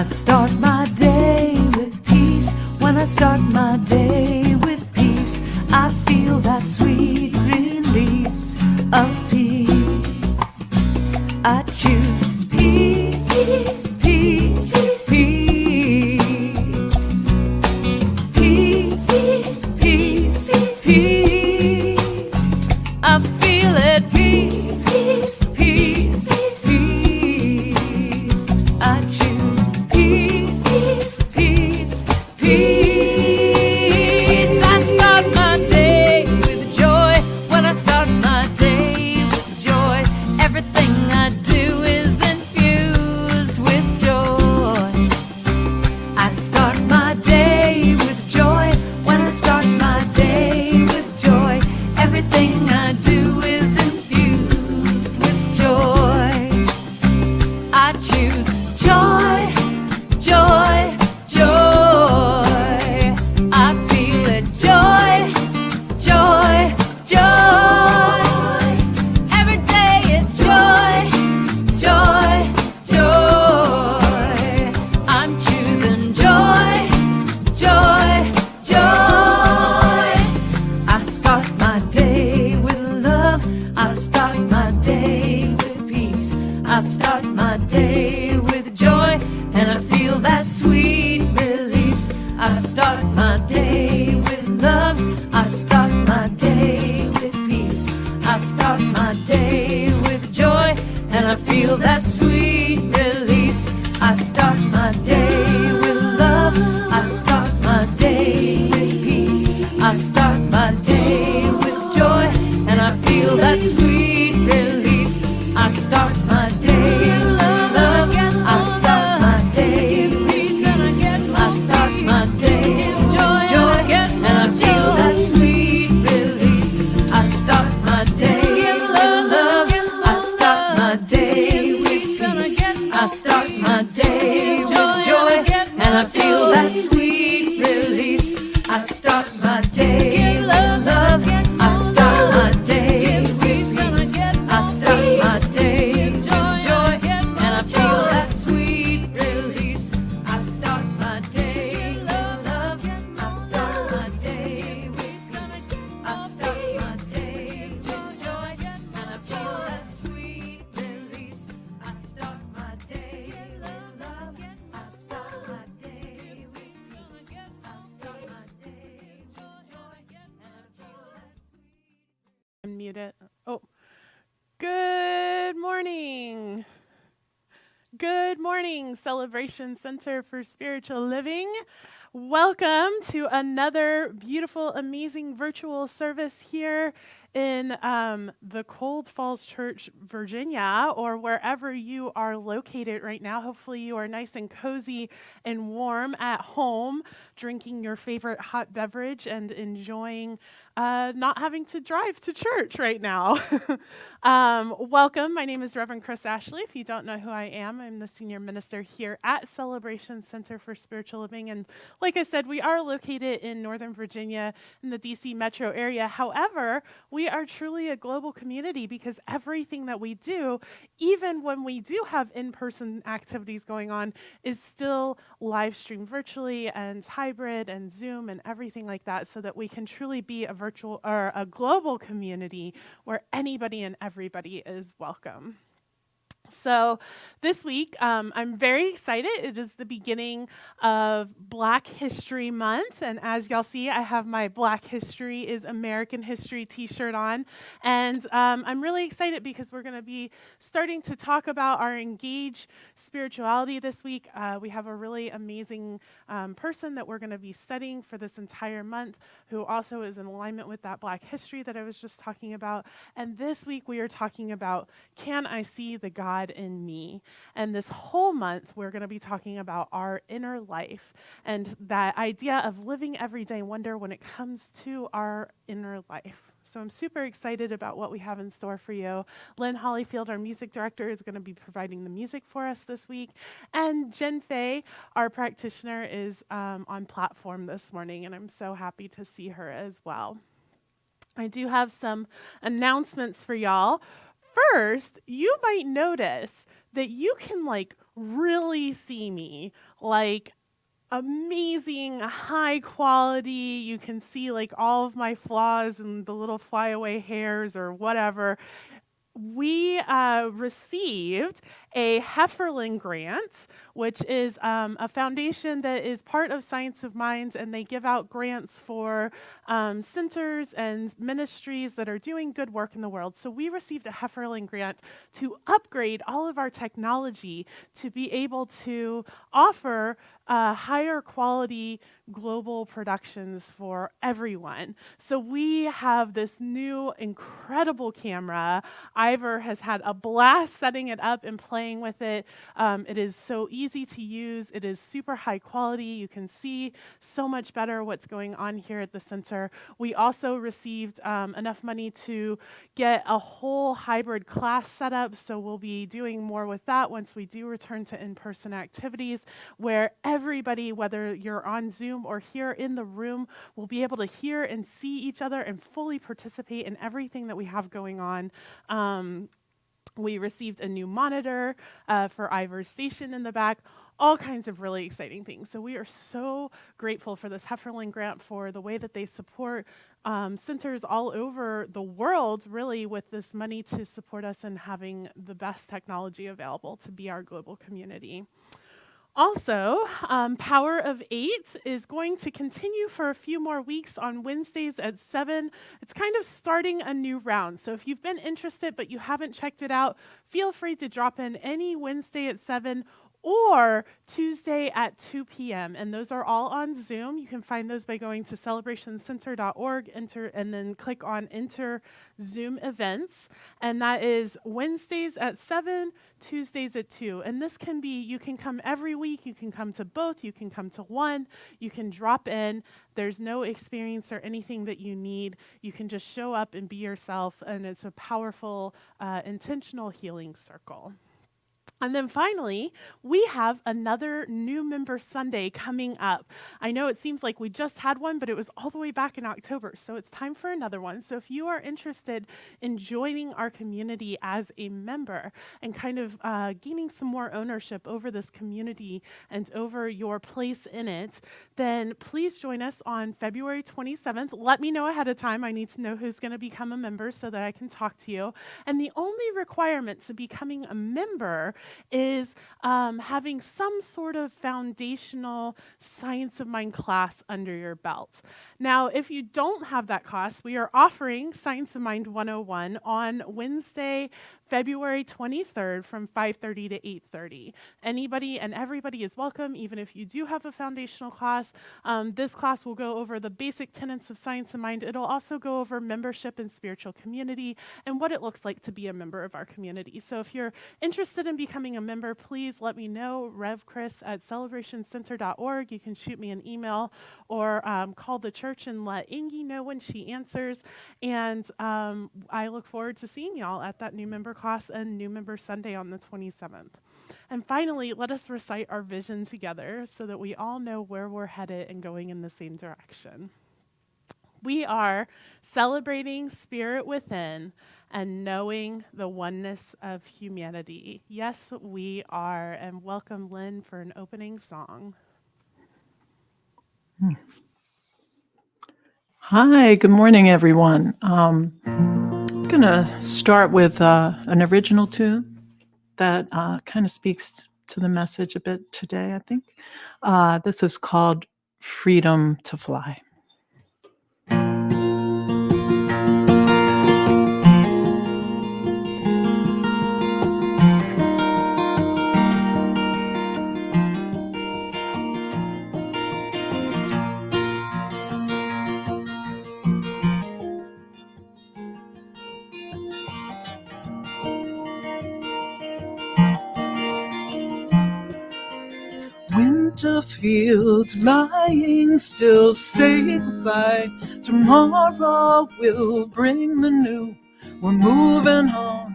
start my day with peace. When I start my day with peace, I feel that sweet release of peace. I choose peace, peace, peace, peace, peace, peace, peace. I feel it, peace, peace, peace, peace. I choose peace, peace, peace. I start my day with joy. When I start my day with joy, everything I do is infused with joy. I start my day with joy. When I start my day with joy, everything I do is infused with joy. I choose joy, joy, joy. I feel it, joy, joy, joy. Every day it's joy, joy, joy. I'm choosing joy, joy, joy. I start my day with love. I start my day with peace. I start my day with joy, and I feel that sweet release. I start my day with love. I start my day with peace. I start my day with joy, and I feel that sweet release. I start my day with love. I start my day with peace. I start my day with joy, and I feel that sweet release. I start my day with love. I start my day with peace. I start my day with joy, and I feel that sweet release. I start my day with love. I start my day with peace. I start my day with joy, and I feel that sweet release. I start my day with love. I start my day with peace. I start my day with joy, and I feel that sweet release. I start my day with love. I start my day with peace. I start my day with joy, and I feel that sweet release. I start my day with love. I start my day with peace. I start my day with joy, and I feel that sweet. Unmute it. Oh, good morning. Good morning, Celebration Center for Spiritual Living. Welcome to another beautiful, amazing virtual service here in the Cold Falls Church, Virginia, or wherever you are located right now. Hopefully you are nice and cozy and warm at home, drinking your favorite hot beverage and enjoying not having to drive to church right now. Welcome. My name is Reverend Chris Ashley. If you don't know who I am, I'm the senior minister here at Celebration Center for Spiritual Living. And like I said, we are located in Northern Virginia in the DC metro area. However, we are truly a global community because everything that we do, even when we do have in-person activities going on, is still live streamed virtually and hybrid and Zoom and everything like that, so that we can truly be a virtual or a global community where anybody and everybody is welcome. So this week, I'm very excited. It is the beginning of Black History Month. And as y'all see, I have my Black History is American History t-shirt on. And I'm really excited because we're going to be starting to talk about our engaged spirituality this week. We have a really amazing person that we're going to be studying for this entire month, who also is in alignment with that Black history that I was just talking about. And this week we are talking about, can I see the God in me? And this whole month we're going to be talking about our inner life and that idea of living everyday wonder when it comes to our inner life. So I'm super excited about what we have in store for you. Lynn Hollyfield, our music director, is going to be providing the music for us this week. And Jen Fay, our practitioner, is on platform this morning, and I'm so happy to see her as well. I do have some announcements for y'all. First, you might notice that you can really see me, like amazing, high quality. You can see like all of my flaws and the little flyaway hairs or whatever. We received a Hefferling grant, which is a foundation that is part of Science of Mind, and they give out grants for centers and ministries that are doing good work in the world. So we received a Hefferling grant to upgrade all of our technology to be able to offer higher quality global productions for everyone. So we have this new incredible camera. Ivor has had a blast setting it up and playing with it. It is so easy to use. It is super high quality. You can see so much better what's going on here at the center. We also received enough money to get a whole hybrid class set up, so we'll be doing more with that once we do return to in-person activities, where everybody, whether you're on Zoom or here in the room, will be able to hear and see each other and fully participate in everything that we have going on. We received a new monitor for Ivor's station in the back, all kinds of really exciting things. So we are so grateful for this Hefferling grant, for the way that they support centers all over the world, really, with this money to support us in having the best technology available to be our global community. Also, Power of 8 is going to continue for a few more weeks on Wednesdays at 7. It's kind of starting a new round. So if you've been interested but you haven't checked it out, feel free to drop in any Wednesday at 7 or Tuesday at 2 p.m. And those are all on Zoom. You can find those by going to celebrationcenter.org, and then click on Enter Zoom Events. And that is Wednesdays at 7, Tuesdays at 2. And this can be, you can come every week, you can come to both, you can come to one, you can drop in. There's no experience or anything that you need. You can just show up and be yourself, and it's a powerful, intentional healing circle. And then finally, we have another new member Sunday coming up. I know it seems like we just had one, but it was all the way back in October, so it's time for another one. So if you are interested in joining our community as a member and kind of gaining some more ownership over this community and over your place in it, then please join us on February 27th. Let me know ahead of time. I need to know who's going to become a member so that I can talk to you. And the only requirement to becoming a member is having some sort of foundational Science of Mind class under your belt. Now, if you don't have that class, we are offering Science of Mind 101 on Wednesday, February 23rd from 5:30 to 8:30. Anybody and everybody is welcome, even if you do have a foundational class. This class will go over the basic tenets of Science of Mind. It'll also go over membership and spiritual community and what it looks like to be a member of our community. So if you're interested in becoming a member, please let me know, revchris@celebrationcenter.org. You can shoot me an email or call the church and let Ingy know when she answers. And I look forward to seeing y'all at that new member class and new member Sunday on the 27th. And finally, let us recite our vision together so that we all know where we're headed and going in the same direction. We are celebrating spirit within and knowing the oneness of humanity. Yes, we are. And welcome, Lynn, for an opening song. Hi, good morning, everyone. I'm going to start with an original tune that kind of speaks to the message a bit today, I think. This is called Freedom to Fly. Winter fields lying still, say goodbye. Tomorrow will bring the new. We're moving on,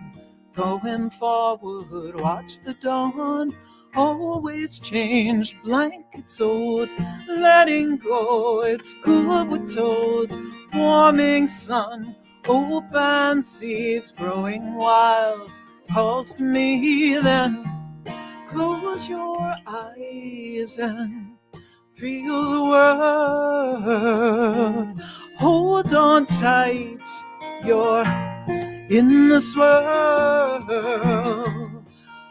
going forward. Watch the dawn, always change. Blankets old, letting go. It's good, we're told. Warming sun, open seeds growing wild. Calls to me then. Close your eyes and feel the world. Hold on tight, you're in this world.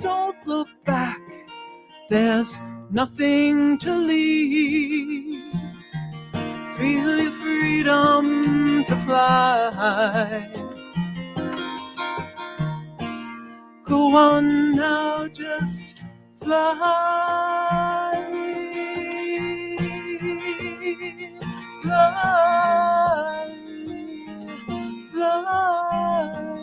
Don't look back, there's nothing to leave. Feel your freedom to fly. Go on now, just fly. Fly. Fly.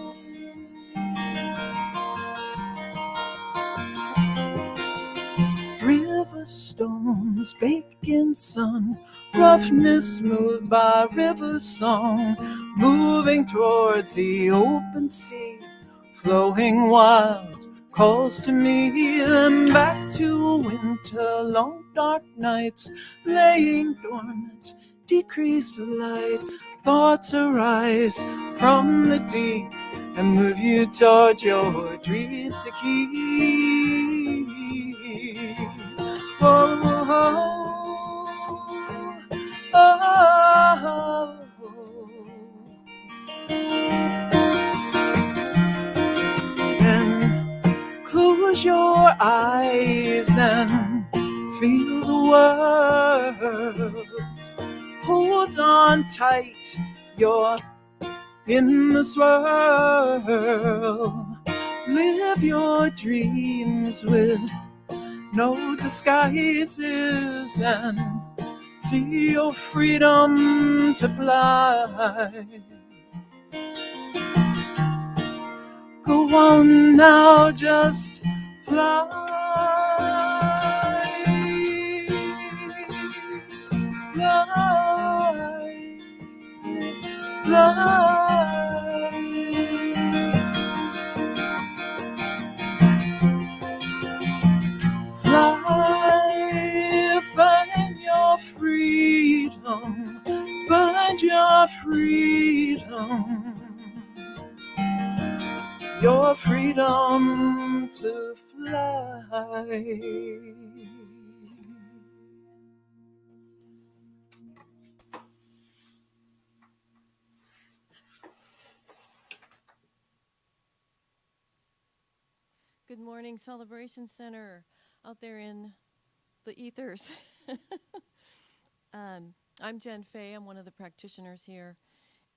River stones baked in sun, roughness smoothed by river song, moving towards the open sea, flowing wild, calls to me, then back to winter, long dark nights, laying dormant, decrease the light, thoughts arise from the deep, and move you toward your dreams to keep. Oh, oh, oh, and close your eyes and feel the world. Hold on tight, you're in this world. Live your dreams with no disguises and see your freedom to fly. Go on now, just fly. Fly. Fly. Fly, find your freedom, find your freedom to fly. Good morning, Celebration Center, out there in the ethers. I'm Jen Fay. I'm one of the practitioners here.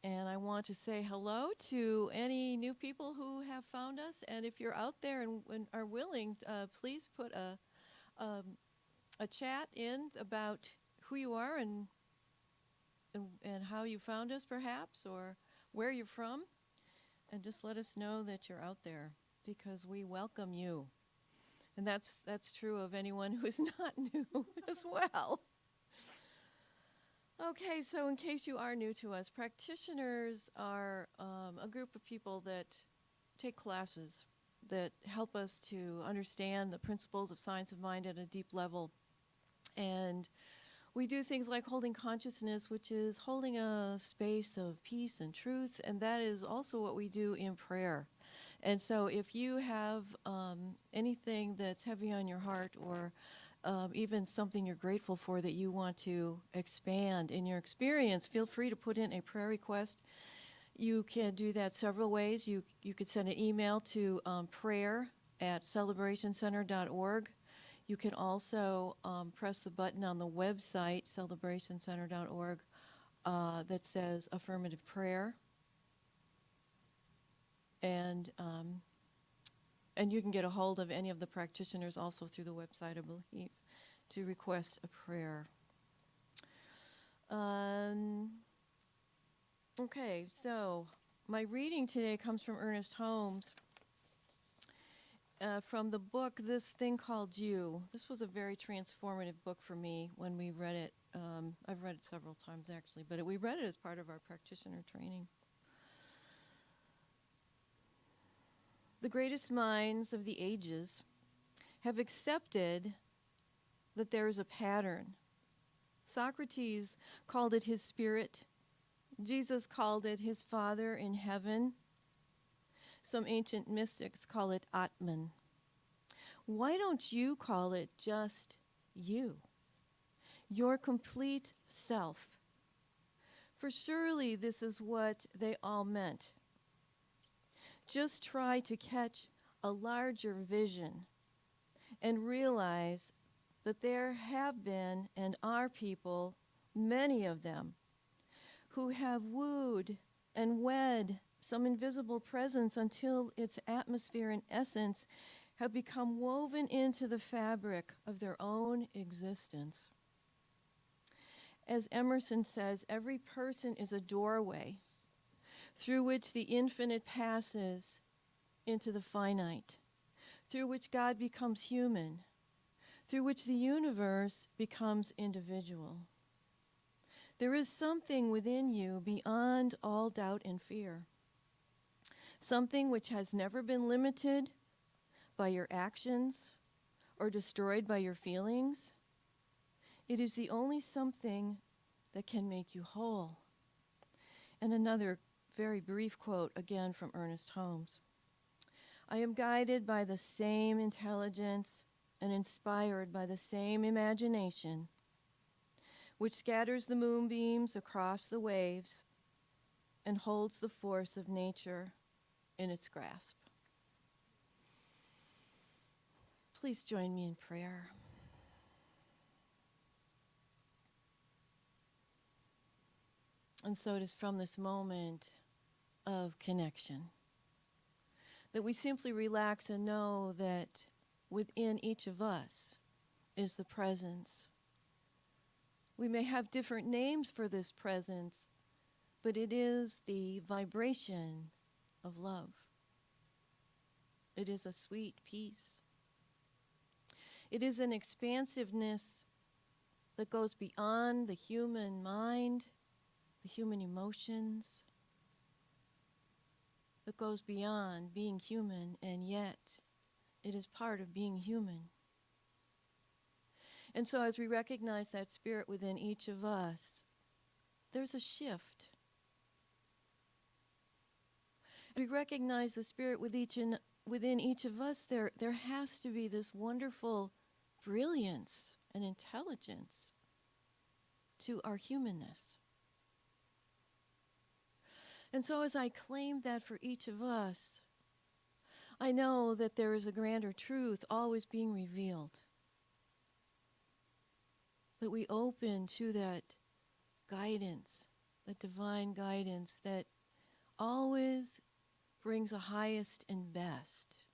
And I want to say hello to any new people who have found us. And if you're out there and are willing, please put a chat in about who you are and how you found us, perhaps, or where you're from. And just let us know that you're out there, because we welcome you. And that's true of anyone who is not new as well. Okay, so in case you are new to us, practitioners are a group of people that take classes that help us to understand the principles of science of mind at a deep level. And we do things like holding consciousness, which is holding a space of peace and truth, and that is also what we do in prayer. And so if you have anything that's heavy on your heart, or even something you're grateful for that you want to expand in your experience, feel free to put in a prayer request. You can do that several ways. You could send an email to prayer@celebrationcenter.org. You can also press the button on the website, celebrationcenter.org, that says affirmative prayer. And you can get a hold of any of the practitioners also through the website, I believe, to request a prayer. Okay, so my reading today comes from Ernest Holmes, from the book This Thing Called You. This was a very transformative book for me when we read it. I've read it several times, actually, but we read it as part of our practitioner training. The greatest minds of the ages have accepted that there is a pattern. Socrates called it his spirit. Jesus called it his Father in heaven. Some ancient mystics call it Atman. why don't you call it just you? Your complete self. For surely this is what they all meant. Just try to catch a larger vision and realize that there have been and are people, many of them, who have wooed and wed some invisible presence until its atmosphere and essence have become woven into the fabric of their own existence. As Emerson says, every person is a doorway through which the infinite passes into the finite, through which God becomes human, through which the universe becomes individual. There is something within you beyond all doubt and fear, something which has never been limited by your actions or destroyed by your feelings. It is the only something that can make you whole. And another very brief quote again from Ernest Holmes. I am guided by the same intelligence and inspired by the same imagination, which scatters the moonbeams across the waves and holds the force of nature in its grasp. Please join me in prayer. And so it is from this moment of connection that we simply relax and know that within each of us is the presence. We may have different names for this presence, but it is the vibration of love. It is a sweet peace. It is an expansiveness that goes beyond the human mind, the human emotions, that goes beyond being human, and yet it is part of being human. And so as we recognize that spirit within each of us, there's a shift. We recognize the spirit within each of us, there has to be this wonderful brilliance and intelligence to our humanness. And so as I claim that for each of us, I know that there is a grander truth always being revealed. That we open to that guidance, that divine guidance that always brings the highest and best.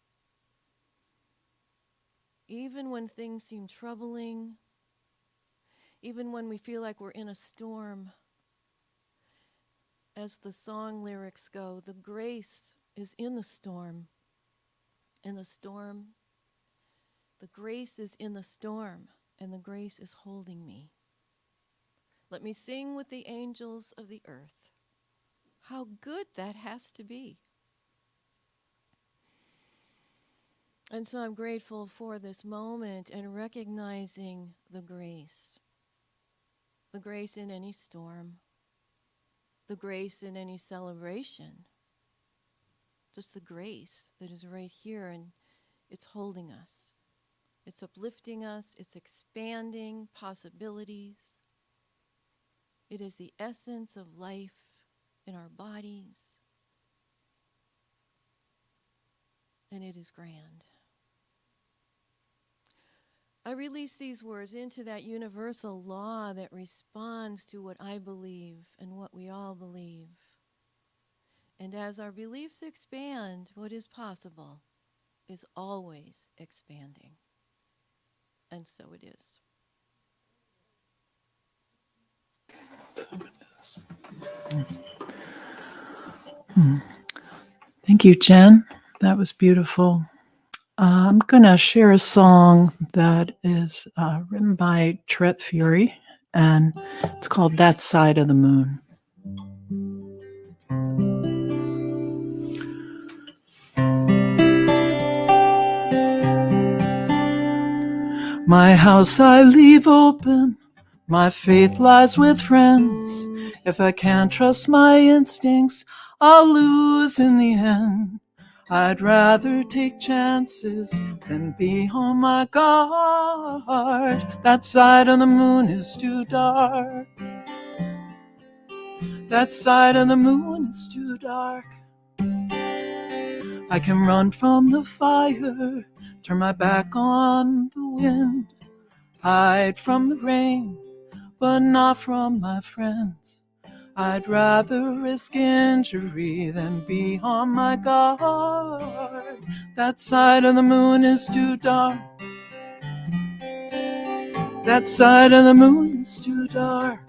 Even when things seem troubling, even when we feel like we're in a storm, as the song lyrics go, the grace is in the storm. And the grace is in the storm, and the grace is holding me. Let me sing with the angels of the earth. How good that has to be. And so I'm grateful for this moment and recognizing the grace in any storm, the grace in any celebration, just the grace that is right here, and it's holding us. It's uplifting us. It's expanding possibilities. It is the essence of life in our bodies. And it is grand. I release these words into that universal law that responds to what I believe and what we all believe. And as our beliefs expand, what is possible is always expanding. And so it is. Thank you, Jen. That was beautiful. I'm going to share a song that is written by Tret Fury, and it's called That Side of the Moon. My house I leave open, my faith lies with friends. If I can't trust my instincts, I'll lose in the end. I'd rather take chances than be on my guard. That side of the moon is too dark. That side of the moon is too dark. I can run from the fire, turn my back on the wind, hide from the rain, but not from my friends. I'd rather risk injury than be on my guard. That side of the moon is too dark. That side of the moon is too dark.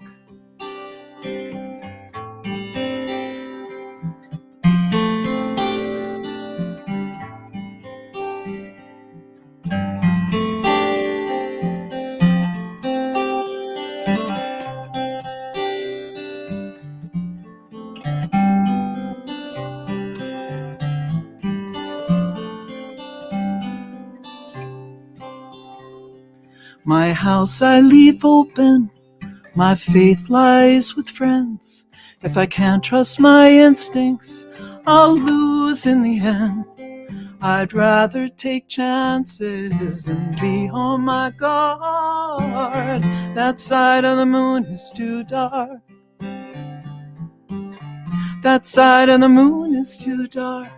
My house I leave open, my faith lies with friends. If I can't trust my instincts, I'll lose in the end. I'd rather take chances than be on my guard. That side of the moon is too dark. That side of the moon is too dark.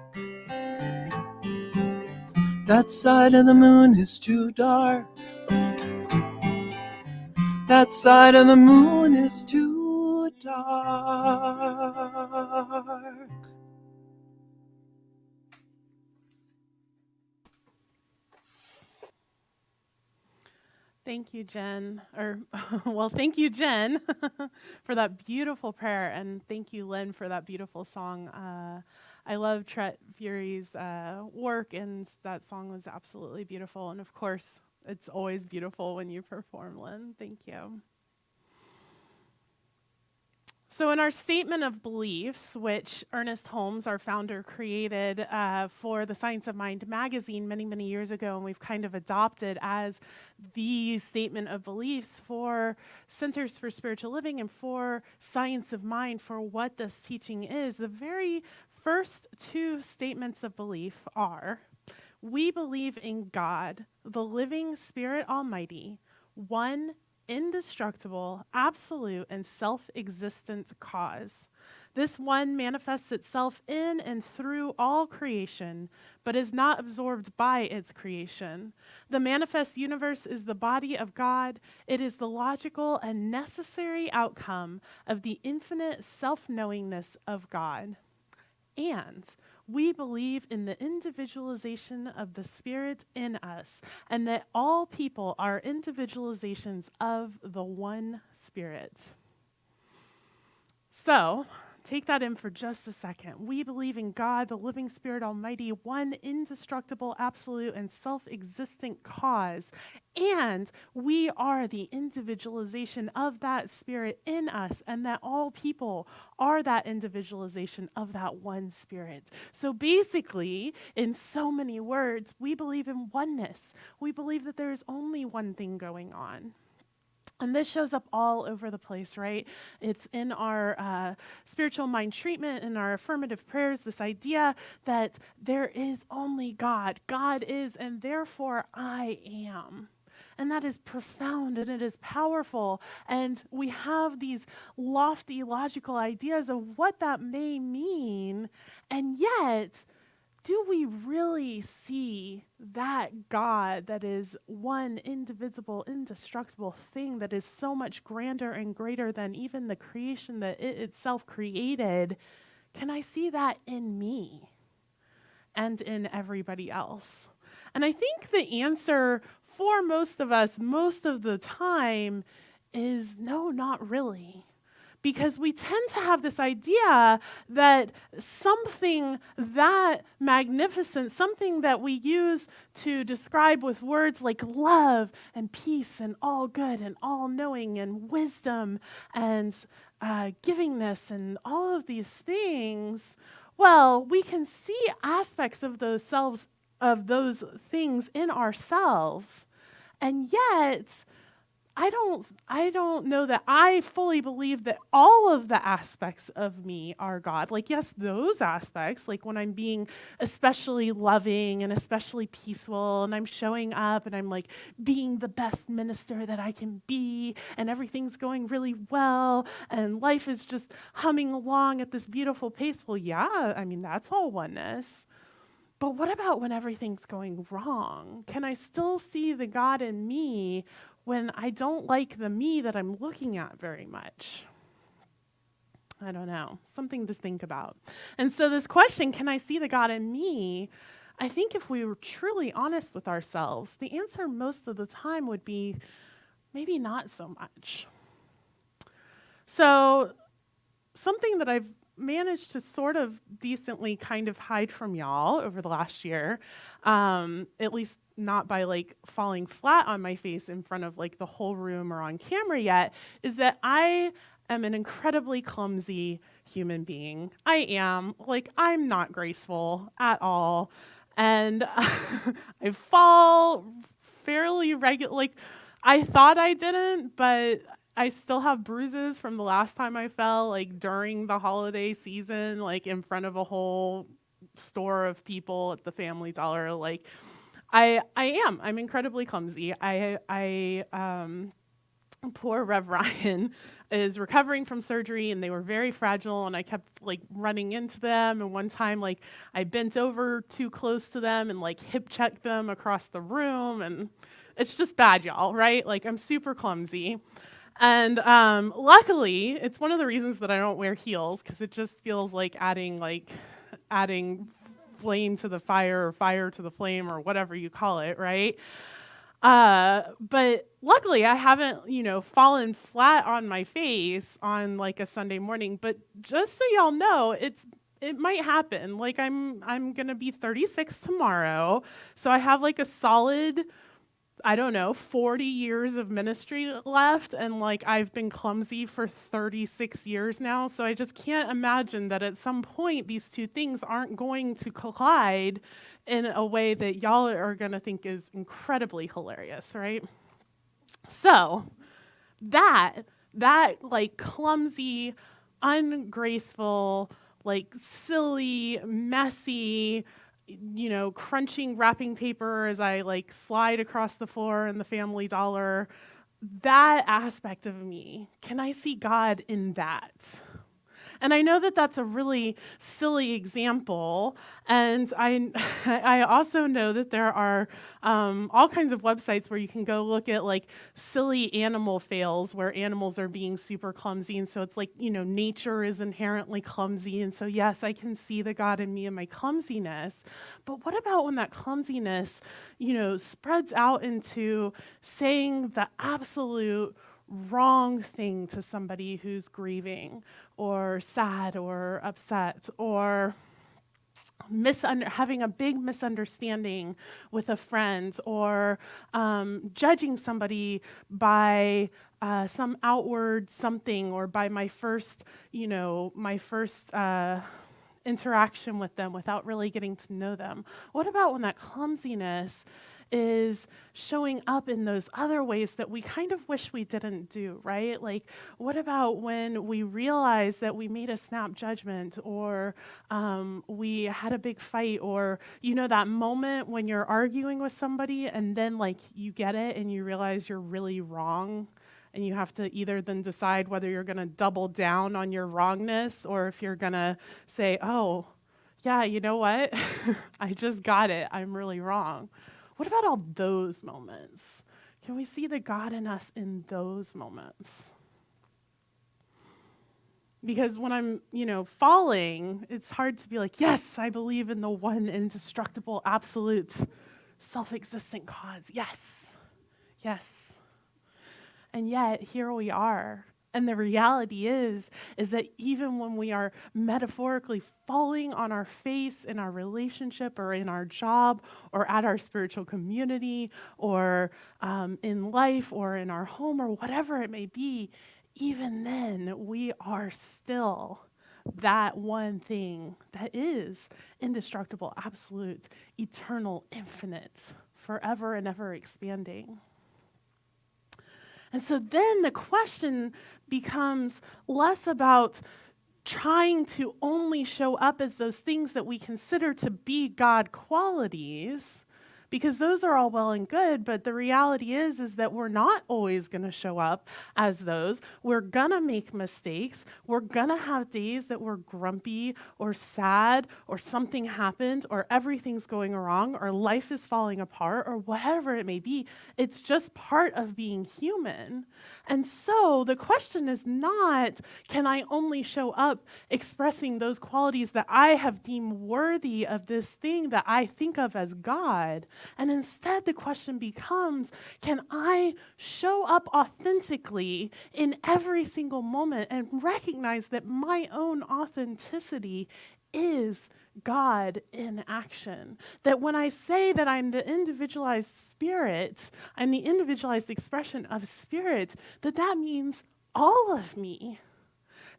That side of the moon is too dark. That side of the moon is too dark. Thank you, Jen. Thank you, Jen, for that beautiful prayer, and thank you, Lynn, for that beautiful song. I love Tret Fury's work, and that song was absolutely beautiful. And of course, it's always beautiful when you perform, Lynn. Thank you. So in our statement of beliefs, which Ernest Holmes, our founder, created for the Science of Mind magazine many, many years ago, and we've kind of adopted as the statement of beliefs for Centers for Spiritual Living and for Science of Mind, for what this teaching is, the very first two statements of belief are: we believe in God, the living Spirit Almighty, one indestructible, absolute, and self-existent cause. This one manifests itself in and through all creation, but is not absorbed by its creation. The manifest universe is the body of God. It is the logical and necessary outcome of the infinite self-knowingness of God. And we believe in the individualization of the Spirit in us, and that all people are individualizations of the one Spirit. So, take that in for just a second. We believe in God, the living Spirit Almighty, one indestructible, absolute, and self-existent cause. And we are the individualization of that Spirit in us, and that all people are that individualization of that one Spirit. So basically, in so many words, we believe in oneness. We believe that there is only one thing going on. And this shows up all over the place, right? It's in our spiritual mind treatment, in our affirmative prayers, this idea that there is only God. God is, and therefore I am. And that is profound, and it is powerful. And we have these lofty, logical ideas of what that may mean. And yet, do we really see that God that is one indivisible, indestructible thing that is so much grander and greater than even the creation that it itself created? Can I see that in me and in everybody else? And I think the answer for most of us, most of the time, is no, not really. Because we tend to have this idea that something that magnificent, something that we use to describe with words like love and peace and all good and all knowing and wisdom and givingness and all of these things, well, we can see aspects of those things in ourselves, and yet I don't know that I fully believe that all of the aspects of me are God. Like, yes, those aspects, like when I'm being especially loving and especially peaceful and I'm showing up and I'm like being the best minister that I can be and everything's going really well and life is just humming along at this beautiful pace. Well, yeah, I mean, that's all oneness. But what about when everything's going wrong? Can I still see the God in me when I don't like the me that I'm looking at very much? I don't know. Something to think about. And so this question, can I see the God in me? I think if we were truly honest with ourselves, the answer most of the time would be maybe not so much. So something that I've managed to sort of decently kind of hide from y'all over the last year, at least not by like falling flat on my face in front of like the whole room or on camera yet, is that I am an incredibly clumsy human being. I am. Like, I'm not graceful at all. And I fall fairly regular. Like, I thought I didn't, but I still have bruises from the last time I fell, like during the holiday season, like in front of a whole store of people at the Family Dollar. Like, I'm incredibly clumsy. Poor Rev Ryan is recovering from surgery and they were very fragile and I kept like running into them. And one time, like I bent over too close to them and like hip checked them across the room. And it's just bad, y'all, right? Like, I'm super clumsy. And luckily, it's one of the reasons that I don't wear heels, because it just feels like adding flame to the fire or fire to the flame or whatever you call it, right? But luckily, I haven't, fallen flat on my face on like a Sunday morning. But just so y'all know, it might happen. Like, I'm gonna be 36 tomorrow, so I have like a solid, I don't know, 40 years of ministry left, and like I've been clumsy for 36 years now, so I just can't imagine that at some point these two things aren't going to collide in a way that y'all are going to think is incredibly hilarious, right? So that like clumsy, ungraceful, like silly, messy, crunching wrapping paper as I like slide across the floor in the Family Dollar, that aspect of me, can I see God in that? And I know that that's a really silly example, and I also know that there are all kinds of websites where you can go look at like silly animal fails where animals are being super clumsy, and so it's like, nature is inherently clumsy, and so yes, I can see the God in me and my clumsiness. But what about when that clumsiness, spreads out into saying the absolute wrong thing to somebody who's grieving or sad or upset, or having a big misunderstanding with a friend, or judging somebody by some outward something, or by my first interaction with them without really getting to know them. What about when that clumsiness is showing up in those other ways that we kind of wish we didn't do, right? Like, what about when we realize that we made a snap judgment, or we had a big fight, or, that moment when you're arguing with somebody and then like you get it and you realize you're really wrong, and you have to either then decide whether you're going to double down on your wrongness or if you're going to say, oh, yeah, you know what? I just got it. I'm really wrong. What about all those moments? Can we see the God in us in those moments? Because when I'm, falling, it's hard to be like, yes, I believe in the one indestructible, absolute, self-existent cause. Yes. Yes. And yet, here we are. And the reality is that even when we are metaphorically falling on our face in our relationship or in our job or at our spiritual community or in life or in our home or whatever it may be, even then we are still that one thing that is indestructible, absolute, eternal, infinite, forever and ever expanding. And so then the question becomes less about trying to only show up as those things that we consider to be God qualities, because those are all well and good, but the reality is that we're not always going to show up as those. We're going to make mistakes. We're going to have days that we're grumpy or sad or something happened or everything's going wrong or life is falling apart or whatever it may be. It's just part of being human. And so the question is not, can I only show up expressing those qualities that I have deemed worthy of this thing that I think of as God? And instead, the question becomes, can I show up authentically in every single moment and recognize that my own authenticity is God in action? That when I say that I'm the individualized spirit, I'm the individualized expression of spirit, that means all of me.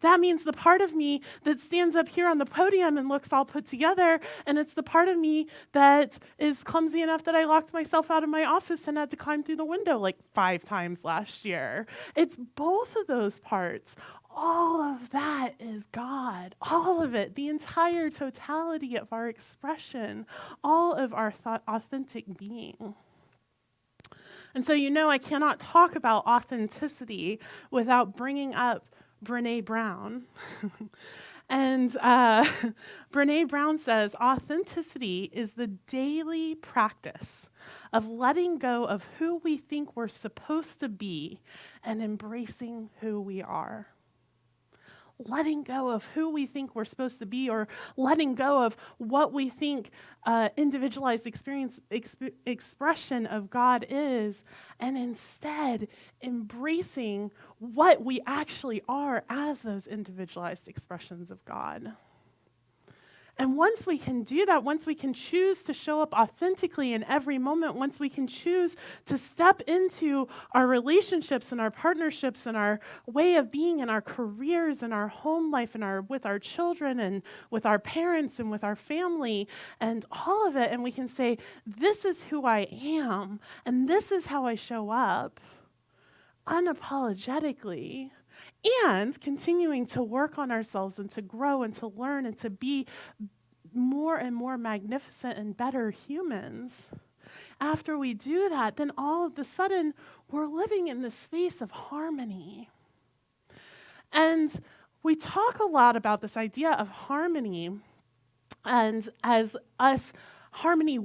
That means the part of me that stands up here on the podium and looks all put together, and it's the part of me that is clumsy enough that I locked myself out of my office and had to climb through the window like 5 times last year. It's both of those parts. All of that is God. All of it, the entire totality of our expression, all of our authentic being. And so I cannot talk about authenticity without bringing up Brené Brown. And Brené Brown says, authenticity is the daily practice of letting go of who we think we're supposed to be and embracing who we are. Letting go of who we think we're supposed to be, or letting go of what we think individualized expression of God is, and instead embracing what we actually are as those individualized expressions of God. And once we can do that, once we can choose to show up authentically in every moment, once we can choose to step into our relationships and our partnerships and our way of being and our careers and our home life and with our children and with our parents and with our family and all of it, and we can say, this is who I am and this is how I show up unapologetically, and continuing to work on ourselves and to grow and to learn and to be more and more magnificent and better humans. After we do that, then all of a sudden, we're living in this space of harmony. And we talk a lot about this idea of harmony and as us harmony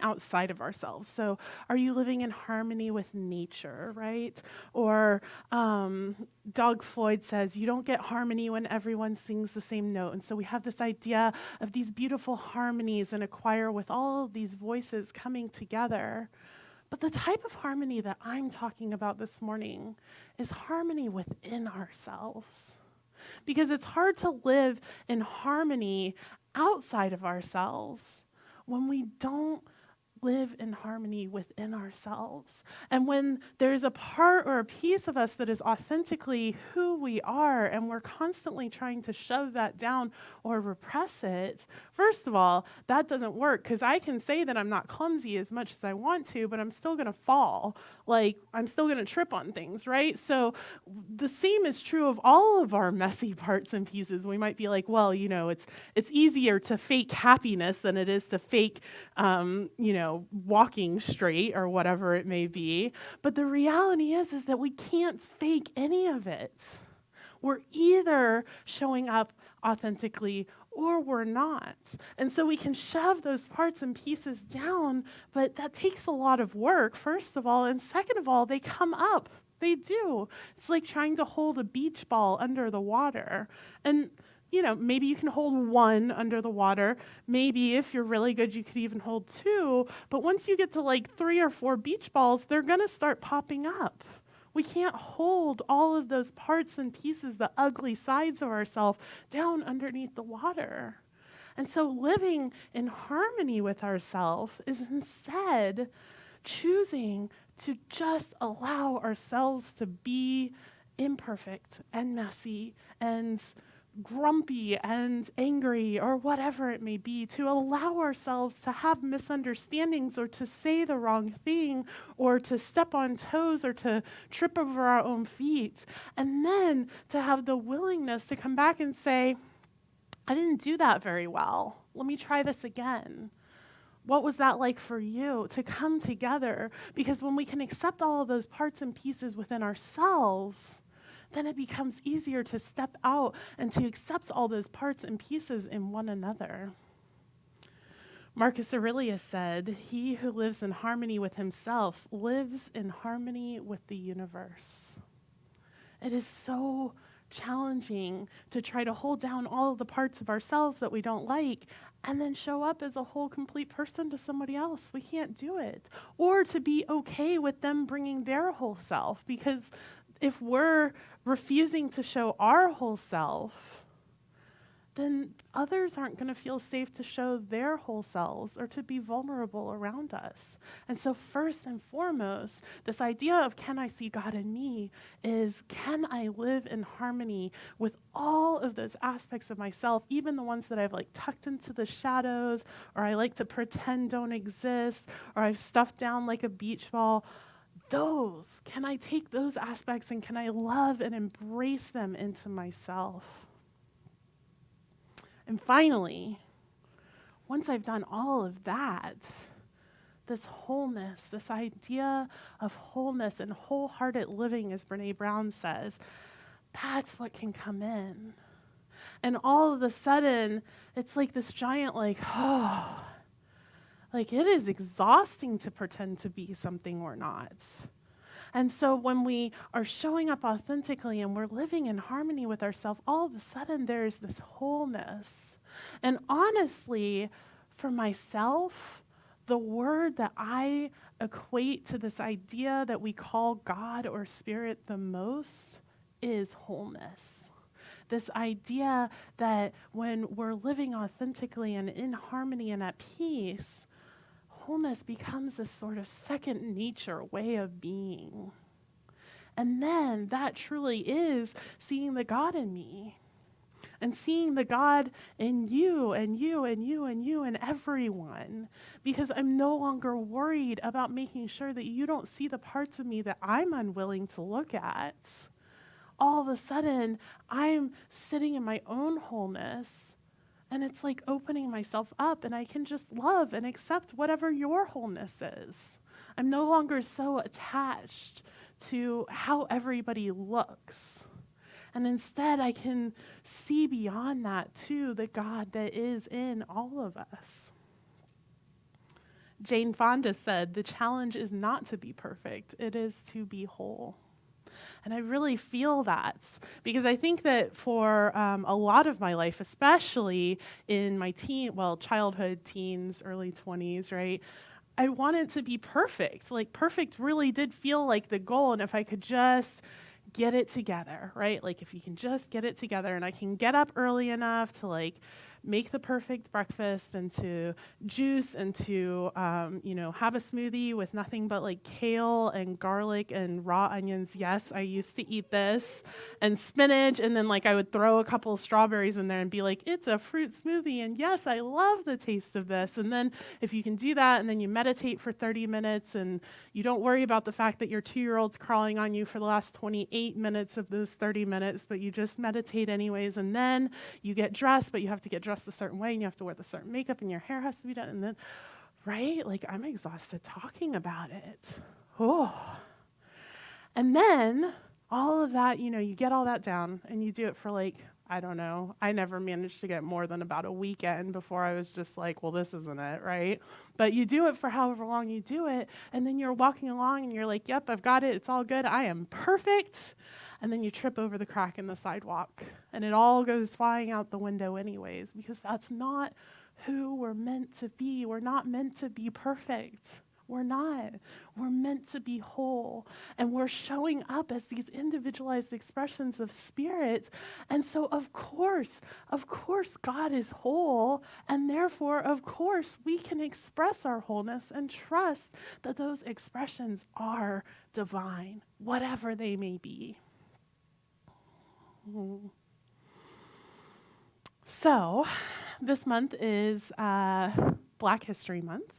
outside of ourselves. So are you living in harmony with nature, right? Or Doug Floyd says, you don't get harmony when everyone sings the same note. And so we have this idea of these beautiful harmonies in a choir with all of these voices coming together. But the type of harmony that I'm talking about this morning is harmony within ourselves. Because it's hard to live in harmony outside of ourselves when we don't live in harmony within ourselves. And when there's a part or a piece of us that is authentically who we are, and we're constantly trying to shove that down or repress it, first of all, that doesn't work, because I can say that I'm not clumsy as much as I want to, but I'm still going to fall. Like, I'm still going to trip on things, right? So the same is true of all of our messy parts and pieces. We might be like, well, it's easier to fake happiness than it is to fake, walking straight or whatever it may be. But the reality is that we can't fake any of it. We're either showing up authentically or we're not. And so we can shove those parts and pieces down, but that takes a lot of work, first of all. And second of all, they come up. They do. It's like trying to hold a beach ball under the water. And maybe you can hold one under the water. Maybe if you're really good, you could even hold 2. But once you get to like 3 or 4 beach balls, they're going to start popping up. We can't hold all of those parts and pieces, the ugly sides of ourselves, down underneath the water. And so living in harmony with ourselves is instead choosing to just allow ourselves to be imperfect and messy and grumpy and angry or whatever it may be, to allow ourselves to have misunderstandings or to say the wrong thing or to step on toes or to trip over our own feet. And then to have the willingness to come back and say, I didn't do that very well. Let me try this again. What was that like for you? To come together, because when we can accept all of those parts and pieces within ourselves, then it becomes easier to step out and to accept all those parts and pieces in one another. Marcus Aurelius said, "He who lives in harmony with himself lives in harmony with the universe." It is so challenging to try to hold down all of the parts of ourselves that we don't like and then show up as a whole complete person to somebody else. We can't do it. Or to be okay with them bringing their whole self, because if we're refusing to show our whole self, then others aren't going to feel safe to show their whole selves or to be vulnerable around us. And so first and foremost, this idea of can I see God in me is, can I live in harmony with all of those aspects of myself, even the ones that I've like tucked into the shadows, or I like to pretend don't exist, or I've stuffed down like a beach ball. Those, can I take those aspects and can I love and embrace them into myself? And finally, once I've done all of that, this wholeness, this idea of wholeness and wholehearted living, as Brene Brown says, that's what can come in. And all of a sudden, it's like this giant, like it is exhausting to pretend to be something we're not. And so when we are showing up authentically and we're living in harmony with ourselves, all of a sudden there's this wholeness. And honestly, for myself, the word that I equate to this idea that we call God or spirit the most is wholeness. This idea that when we're living authentically and in harmony and at peace, wholeness becomes this sort of second nature way of being. And then that truly is seeing the God in me and seeing the God in you and you and you and you and everyone, because I'm no longer worried about making sure that you don't see the parts of me that I'm unwilling to look at. All of a sudden, I'm sitting in my own wholeness. And it's like opening myself up, and I can just love and accept whatever your wholeness is. I'm no longer so attached to how everybody looks. And instead, I can see beyond that to the God that is in all of us. Jane Fonda said, "The challenge is not to be perfect, it is to be whole." And I really feel that, because I think that for a lot of my life, especially in my childhood, teens, early 20s, right, I wanted to be perfect. Like, perfect really did feel like the goal, and if I could just get it together, right? Like, if you can just get it together, and I can get up early enough to, like, make the perfect breakfast and to juice and to, have a smoothie with nothing but like kale and garlic and raw onions. Yes, I used to eat this, and spinach, and then like I would throw a couple of strawberries in there and be like, it's a fruit smoothie, and yes, I love the taste of this. And then if you can do that, and then you meditate for 30 minutes, and you don't worry about the fact that your 2-year-old's crawling on you for the last 28 minutes of those 30 minutes, but you just meditate anyways, and then you get dressed, but you have to get dressed a certain way, and you have to wear the certain makeup, and your hair has to be done, and then, right? Like, I'm exhausted talking about it. Oh. And then all of that, you get all that down, and you do it for like, I don't know. I never managed to get more than about a weekend before I was just like, well, this isn't it, right? But you do it for however long you do it, and then you're walking along, and you're like, yep, I've got it. It's all good. I am perfect. And then you trip over the crack in the sidewalk, and it all goes flying out the window anyways, because that's not who we're meant to be. We're not meant to be perfect. We're not. We're meant to be whole, and we're showing up as these individualized expressions of spirit. And so, of course, God is whole, and therefore, of course, we can express our wholeness and trust that those expressions are divine, whatever they may be. So, this month is Black History Month.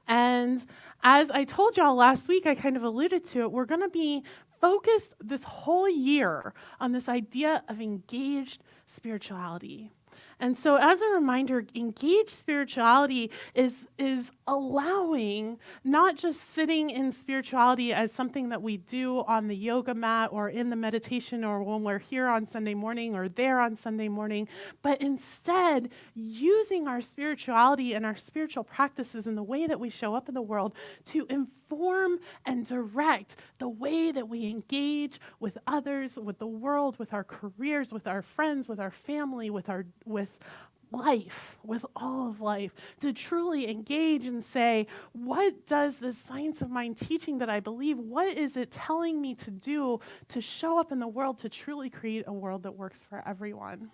And as I told y'all last week, I kind of alluded to it, we're going to be focused this whole year on this idea of engaged spirituality. And so, as a reminder, engaged spirituality is allowing, not just sitting in spirituality as something that we do on the yoga mat or in the meditation or when we're here on Sunday morning or there on Sunday morning, but instead using our spirituality and our spiritual practices and the way that we show up in the world to inform and direct the way that we engage with others, with the world, with our careers, with our friends, with our family, with life, with all of life, to truly engage and say, what does the science of mind teaching that I believe, what is it telling me to do to show up in the world to truly create a world that works for everyone?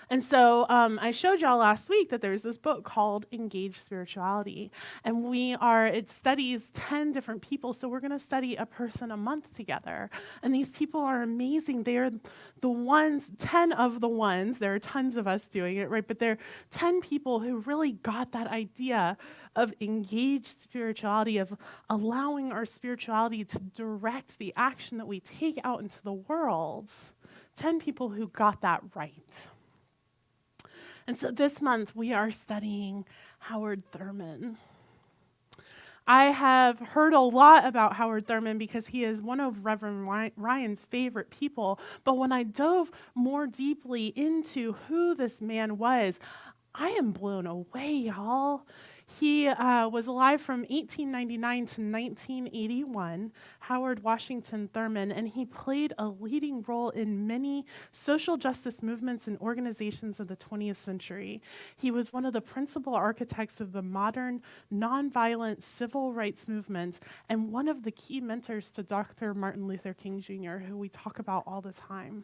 And so I showed y'all last week that there's this book called Engaged Spirituality. And it studies 10 different people. So we're going to study a person a month together. And these people are amazing. They are the ones, 10 of the ones, there are tons of us doing it, right? But they're 10 people who really got that idea of engaged spirituality, of allowing our spirituality to direct the action that we take out into the world. 10 people who got that right. And so this month we are studying Howard Thurman. I have heard a lot about Howard Thurman because he is one of Reverend Ryan's favorite people. But when I dove more deeply into who this man was, I am blown away, y'all. He was alive from 1899 to 1981, Howard Washington Thurman, and he played a leading role in many social justice movements and organizations of the 20th century. He was one of the principal architects of the modern, nonviolent civil rights movement and one of the key mentors to Dr. Martin Luther King Jr., who we talk about all the time.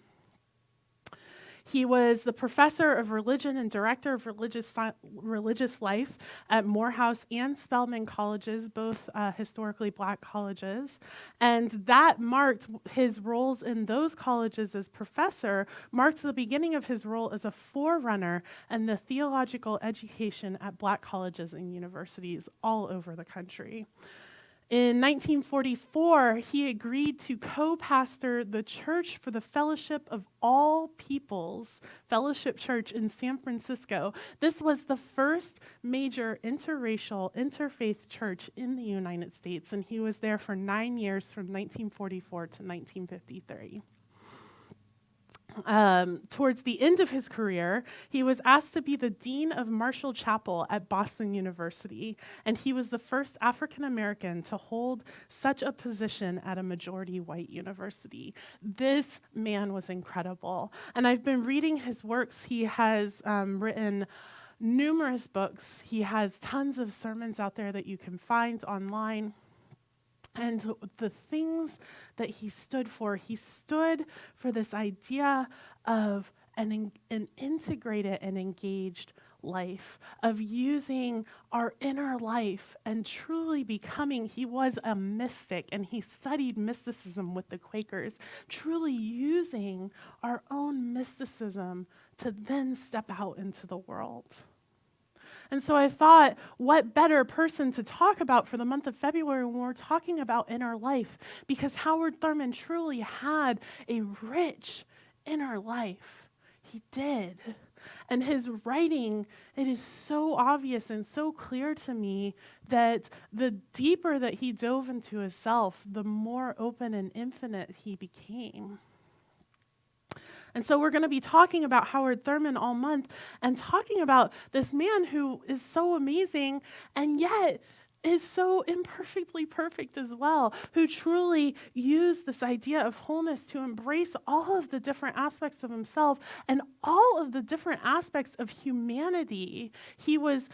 He was the professor of religion and director of religious life at Morehouse and Spelman colleges, both historically black colleges. And that marked his roles in those colleges as professor, marked the beginning of his role as a forerunner in the theological education at black colleges and universities all over the country. In 1944, he agreed to co-pastor the Church for the Fellowship of All Peoples Fellowship Church in San Francisco. This was the first major interracial, interfaith church in the United States, and he was there for 9 years from 1944 to 1953. Towards the end of his career, he was asked to be the dean of Marshall Chapel at Boston University, and he was the first African American to hold such a position at a majority white university. This man was incredible, and I've been reading his works. He has written numerous books. He has tons of sermons out there that you can find online. And the things that he stood for this idea of an integrated and engaged life, of using our inner life and truly becoming, he was a mystic and he studied mysticism with the Quakers, truly using our own mysticism to then step out into the world. And so I thought, what better person to talk about for the month of February when we're talking about inner life? Because Howard Thurman truly had a rich inner life. He did. And his writing, it is so obvious and so clear to me that the deeper that he dove into himself, the more open and infinite he became. And so we're going to be talking about Howard Thurman all month and talking about this man who is so amazing and yet is so imperfectly perfect as well, who truly used this idea of wholeness to embrace all of the different aspects of himself and all of the different aspects of humanity. He was,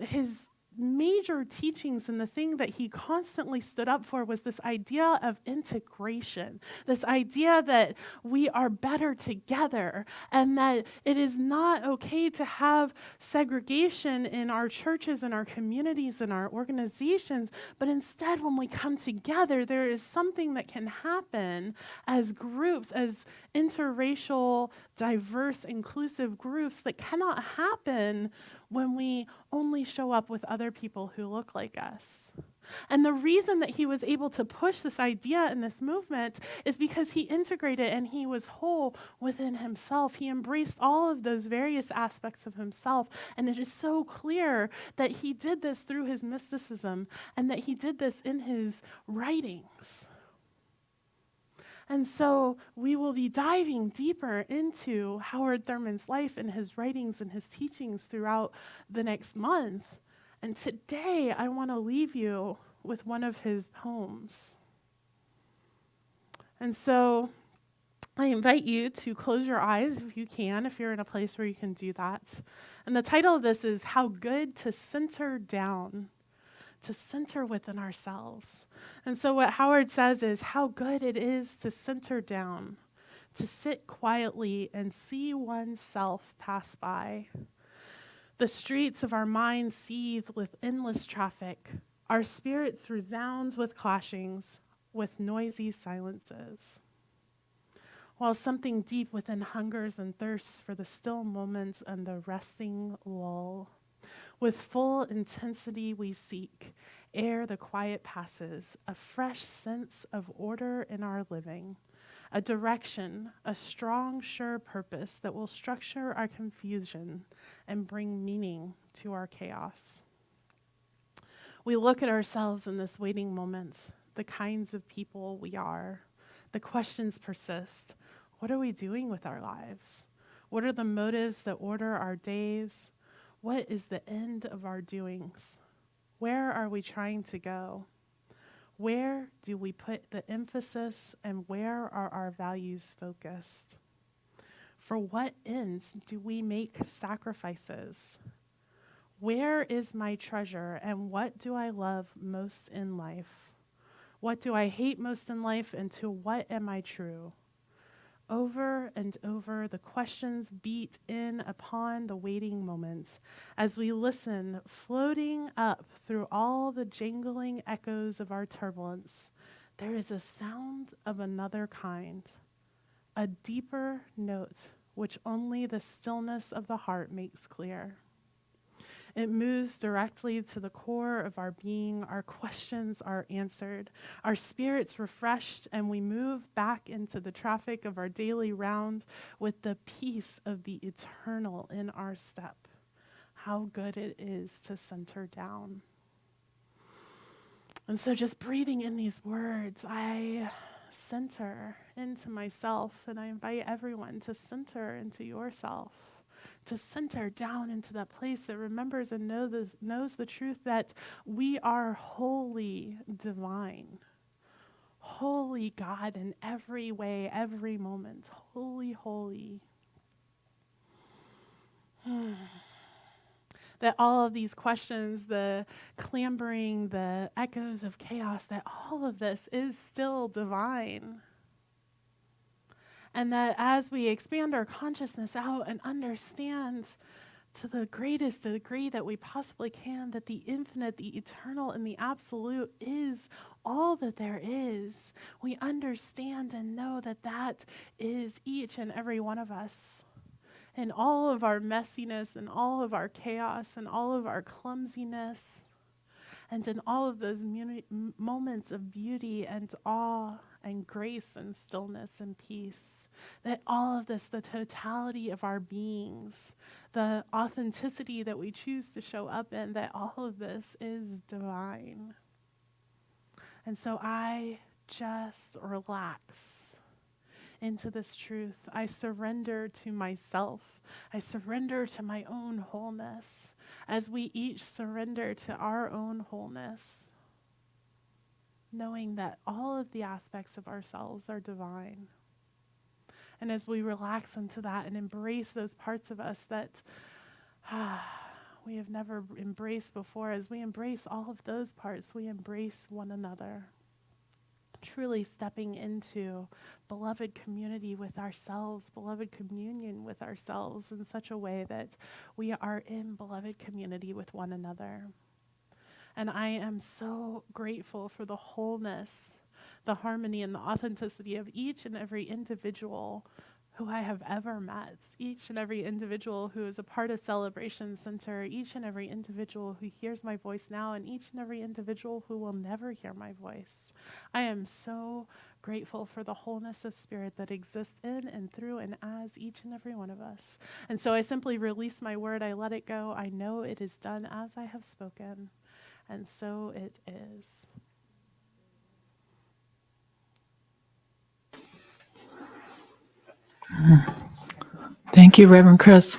his major teachings and the thing that he constantly stood up for was this idea of integration, this idea that we are better together, and that it is not okay to have segregation in our churches and our communities and our organizations, but instead when we come together, there is something that can happen as groups, as interracial, diverse, inclusive groups that cannot happen when we only show up with other people who look like us. And the reason that he was able to push this idea and this movement is because he integrated and he was whole within himself. He embraced all of those various aspects of himself. And it is so clear that he did this through his mysticism and that he did this in his writings. And so we will be diving deeper into Howard Thurman's life and his writings and his teachings throughout the next month. And today I want to leave you with one of his poems. And so I invite you to close your eyes if you can, if you're in a place where you can do that. And the title of this is How Good to Center Down, to center within ourselves. And so what Howard says is how good it is to center down, to sit quietly and see oneself pass by. The streets of our minds seethe with endless traffic. Our spirits resound with clashings, with noisy silences. While something deep within hungers and thirsts for the still moments and the resting lull. With full intensity we seek, ere the quiet passes, a fresh sense of order in our living, a direction, a strong, sure purpose that will structure our confusion and bring meaning to our chaos. We look at ourselves in this waiting moment, the kinds of people we are. The questions persist. What are we doing with our lives? What are the motives that order our days? What is the end of our doings? Where are we trying to go? Where do we put the emphasis and where are our values focused? For what ends do we make sacrifices? Where is my treasure and what do I love most in life? What do I hate most in life and to what am I true? Over and over, the questions beat in upon the waiting moments as we listen, floating up through all the jangling echoes of our turbulence. There is a sound of another kind, a deeper note which only the stillness of the heart makes clear. It moves directly to the core of our being. Our questions are answered. Our spirits refreshed, and we move back into the traffic of our daily round with the peace of the eternal in our step. How good it is to center down. And so just breathing in these words, I center into myself, and I invite everyone to center into yourself. To center down into that place that remembers and knows the truth that we are wholly divine, holy God in every way, every moment, holy, holy. That all of these questions, the clambering, the echoes of chaos, that all of this is still divine. And that as we expand our consciousness out and understand to the greatest degree that we possibly can that the infinite, the eternal, and the absolute is all that there is, we understand and know that that is each and every one of us. And all of our messiness and all of our chaos and all of our clumsiness and in all of those moments of beauty and awe and grace and stillness and peace, that all of this, the totality of our beings, the authenticity that we choose to show up in, that all of this is divine. And so I just relax into this truth. I surrender to myself. I surrender to my own wholeness as we each surrender to our own wholeness, knowing that all of the aspects of ourselves are divine. And as we relax into that and embrace those parts of us that we have never embraced before. As we embrace all of those parts, we embrace one another. Truly stepping into beloved community with ourselves, beloved communion with ourselves in such a way that we are in beloved community with one another. And I am so grateful for the wholeness, the harmony, and the authenticity of each and every individual who I have ever met, each and every individual who is a part of Celebration Center, each and every individual who hears my voice now, and each and every individual who will never hear my voice. I am so grateful for the wholeness of spirit that exists in and through and as each and every one of us. And so I simply release my word, I let it go. I know it is done as I have spoken, and so it is. Thank you, Reverend Chris.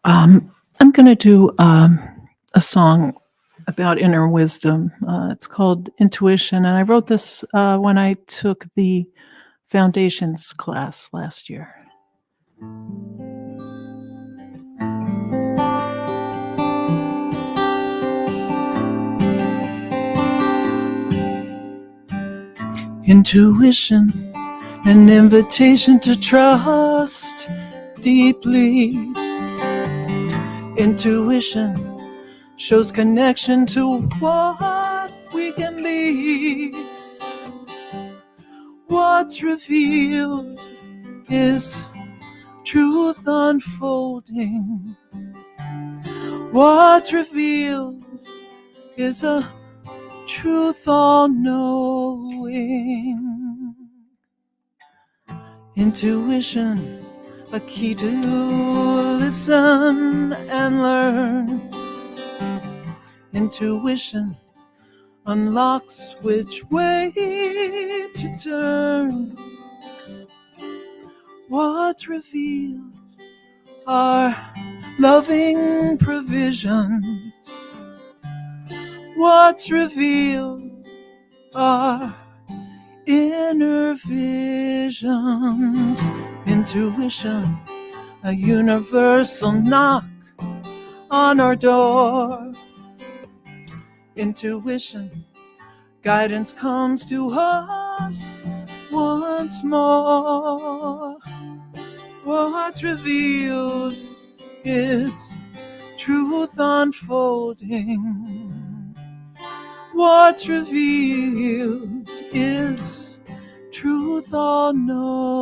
I'm going to do a song about inner wisdom. It's called Intuition, and I wrote this when I took the Foundations class last year. Intuition, an invitation to trust deeply. Intuition shows connection to what we can be. What's revealed is truth unfolding. What's revealed is a truth all knowing. Intuition, a key to listen and learn. Intuition unlocks which way to turn. What's revealed are loving provisions. What's revealed are inner visions. Intuition, a universal knock on our door. Intuition, guidance comes to us once more. What's revealed is truth unfolding. What's revealed is truth all knowing.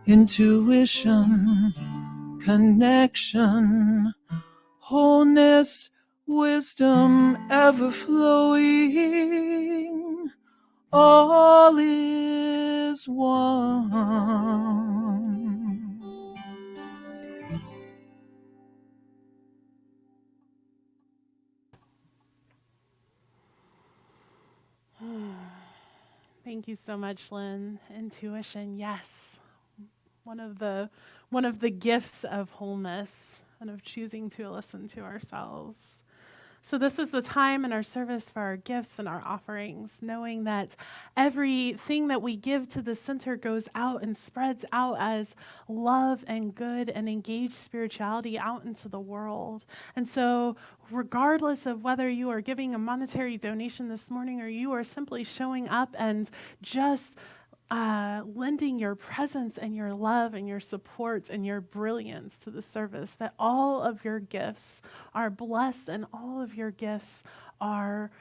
Intuition, connection, wholeness, wisdom ever flowing, all is one. Thank you so much, Lynn. Intuition, yes. One of the gifts of wholeness and of choosing to listen to ourselves. So this is the time in our service for our gifts and our offerings, knowing that everything that we give to the center goes out and spreads out as love and good and engaged spirituality out into the world. And so regardless of whether you are giving a monetary donation this morning or you are simply showing up and just lending your presence and your love and your support and your brilliance to the service, that all of your gifts are blessed and all of your gifts are,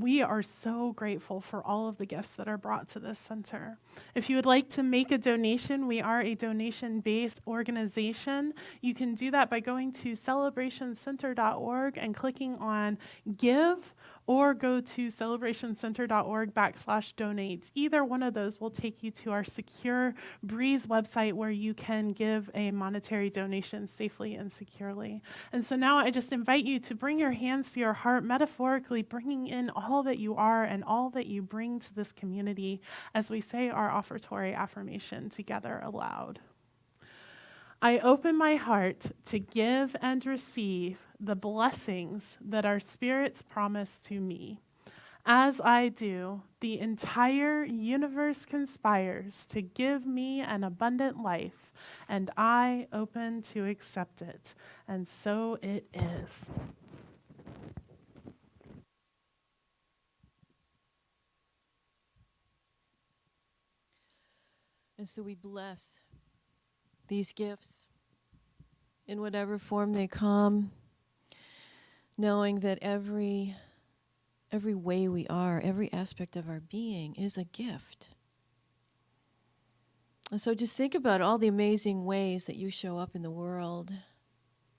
we are so grateful for all of the gifts that are brought to this center. If you would like to make a donation, we are a donation-based organization. You can do that by going to celebrationcenter.org and clicking on Give, or go to celebrationcenter.org/donate. Either one of those will take you to our secure Breeze website where you can give a monetary donation safely and securely. And so now I just invite you to bring your hands to your heart, metaphorically bringing in all that you are and all that you bring to this community as we say our offertory affirmation together aloud. I open my heart to give and receive the blessings that our spirits promise to me. As I do, the entire universe conspires to give me an abundant life, and I open to accept it. And so it is. And so we bless these gifts in whatever form they come, knowing that every way we are, every aspect of our being is a gift. And so just think about all the amazing ways that you show up in the world.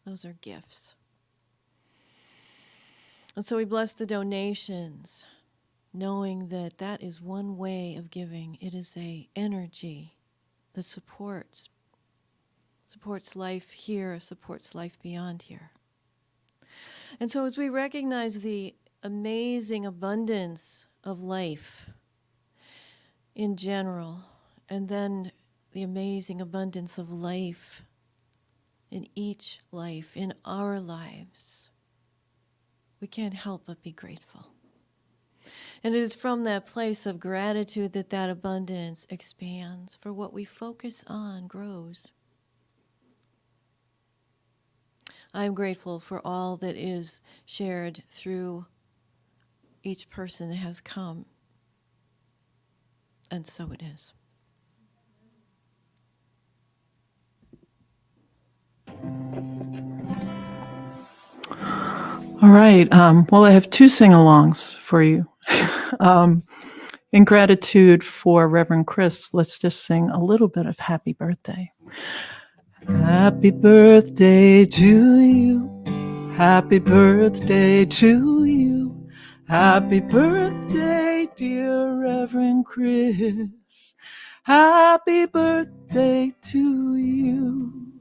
Those are gifts. And so we bless the donations, knowing that that is one way of giving. It is a energy that supports life here, supports life beyond here. And so as we recognize the amazing abundance of life in general, and then the amazing abundance of life in each life, in our lives, we can't help but be grateful. And it is from that place of gratitude that that abundance expands, for what we focus on grows. I'm grateful for all that is shared through each person that has come. And so it is. All right. Well, I have two sing-alongs for you. In gratitude for Reverend Chris, let's just sing a little bit of Happy Birthday. Happy birthday to you. Happy birthday to you. Happy birthday, dear Reverend Chris. Happy birthday to you.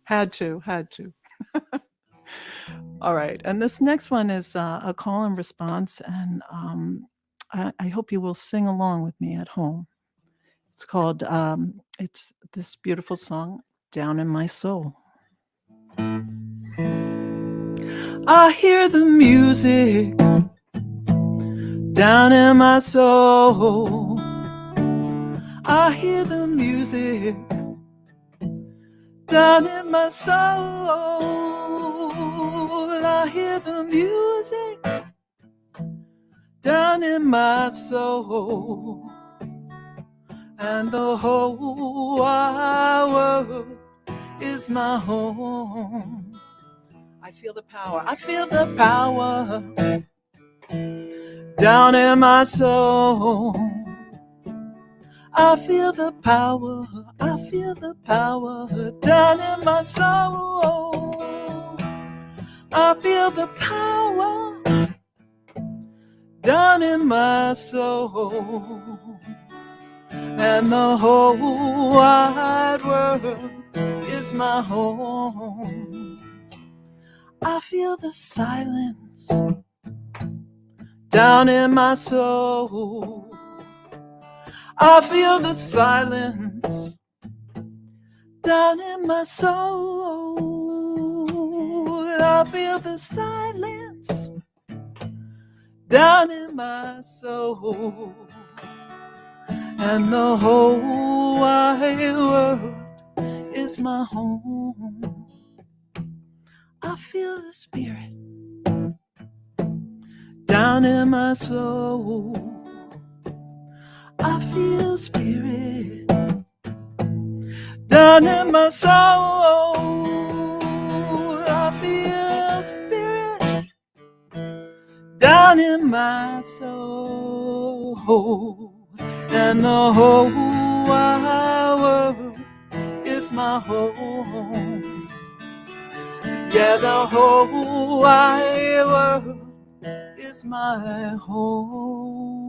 Had to. All right. And this next one is a call and response. And I hope you will sing along with me at home. It's called, it's this beautiful song, Down in My Soul. I hear the music down in my soul. I hear the music down in my soul. I hear the music down in my soul. And the whole wide world is my home. I feel the power. I feel the power down in my soul. I feel the power. I feel the power down in my soul. I feel the power down in my soul. And the whole wide world is my home. I feel the silence down in my soul. I feel the silence down in my soul. I feel the silence down in my soul. And the whole wide world is my home. I feel the spirit down in my soul. I feel spirit down in my soul. I feel spirit down in my soul. And the whole wide world is my home. Yeah, the whole wide world is my home.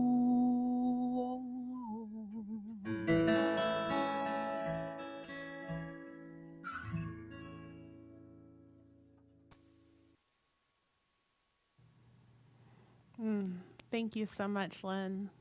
Thank you so much, Lynn.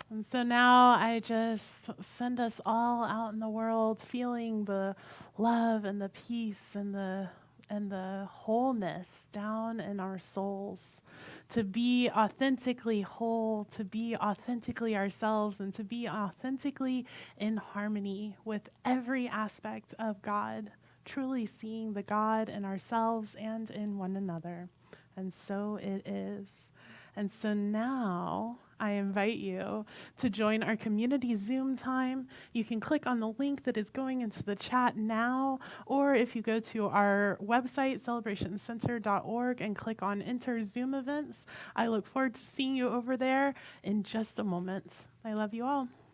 And so now I just send us all out in the world feeling the love and the peace and the and the wholeness down in our souls, to be authentically whole, to be authentically ourselves, and to be authentically in harmony with every aspect of God, truly seeing the God in ourselves and in one another. And so it is. And so now I invite you to join our community Zoom time. You can click on the link that is going into the chat now, or if you go to our website, celebrationcenter.org, and click on Enter Zoom Events. I look forward to seeing you over there in just a moment. I love you all.